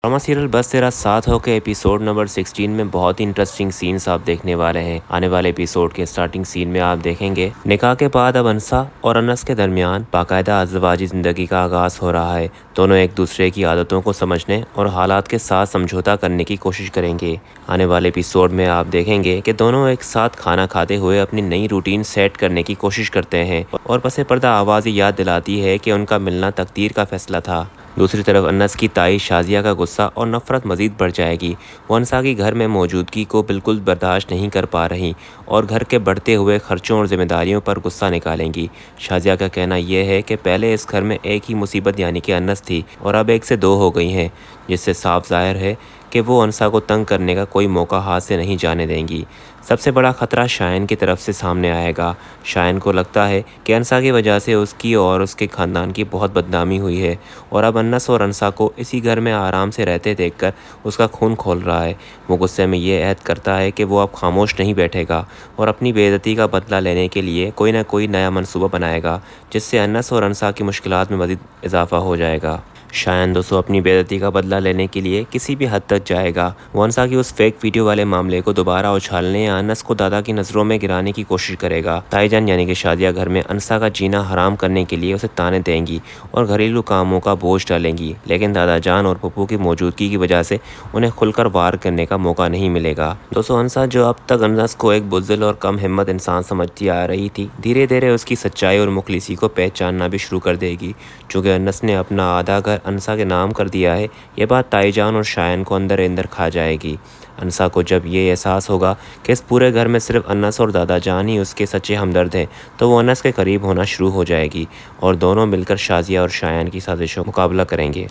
Drama serial बस तेरा साथ हो के एपिसोड नंबर 16 में बहुत ही इंटरेस्टिंग सीन्स आप देखने वाले हैं। आने वाले एपिसोड के स्टार्टिंग सीन में आप देखेंगे निकाह के बाद अब अंसा और अनस के दरमियान बाकायदा अज़वाजी ज़िंदगी का आगाज़ हो रहा है। दोनों एक दूसरे की आदतों को समझने और हालात के साथ समझौता करने की कोशिश करेंगे। आने वाले एपिसोड में आप देखेंगे कि दोनों एक साथ खाना खाते हुए अपनी नई रूटीन सेट करने की कोशिश करते हैं और पसे पर्दा आवाज़ याद दिलाती है कि उनका मिलना तकदीर का फैसला था। दूसरी तरफ अनस की ताई शाजिया का गुस्सा और नफ़रत मज़ीद बढ़ जाएगी। वो अनसा की घर में मौजूदगी को बिल्कुल बर्दाश्त नहीं कर पा रही और घर के बढ़ते हुए खर्चों और ज़िम्मेदारियों पर गुस्सा निकालेंगी। शाजिया का कहना यह है कि पहले इस घर में एक ही मुसीबत यानी कि अनस थी और अब एक से दो हो गई हैं, जिससे साफ ज़ाहिर है कि वो अनसा को तंग करने का कोई मौका हाथ से नहीं जाने देंगी। सबसे बड़ा ख़तरा शायन की तरफ से सामने आएगा। शायन को लगता है कि अनसा की वजह से उसकी और उसके ख़ानदान की बहुत बदनामी हुई है और अब अनस और अनसा को इसी घर में आराम से रहते देखकर उसका खून खोल रहा है। वो गुस्से में ये अहद करता है कि वो अब खामोश नहीं बैठेगा और अपनी बेइज्जती का बदला लेने के लिए कोई ना कोई नया मंसूबा बनाएगा, जिससे अनस और अनसा की मुश्किलात में मज़ीद इजाफा हो जाएगा। शायन दोस्तों अपनी बेइज्जती का बदला लेने के लिए किसी भी हद तक जाएगा। वो अनसा की उस फेक वीडियो वाले मामले को दोबारा उछालने या अनस को दादा की नज़रों में गिराने की कोशिश करेगा। ताईजान यानी कि शादिया घर में अनसा का जीना हराम करने के लिए उसे ताने देंगी और घरेलू कामों का बोझ डालेंगी, लेकिन दादा जान और पप्पू की मौजूदगी की वजह से उन्हें खुलकर वार करने का मौका नहीं मिलेगा। दोस्तों अनसा जो अब तक अनस को एक बुज़दिल और कम हिम्मत इंसान समझती आ रही थी, धीरे धीरे उसकी सच्चाई और मुखलिसी को पहचानना भी शुरू कर देगी। चूँकि अनस ने अपना आधा घर अनसा के नाम कर दिया है, ये बात ताईजान और शायन को अंदर अंदर खा जाएगी। अनसा को जब ये एहसास होगा कि इस पूरे घर में सिर्फ अनस और दादा जान ही उसके सच्चे हमदर्द हैं, तो वो अनस के करीब होना शुरू हो जाएगी और दोनों मिलकर शाजिया और शायन की साजिशों का मुकाबला करेंगे।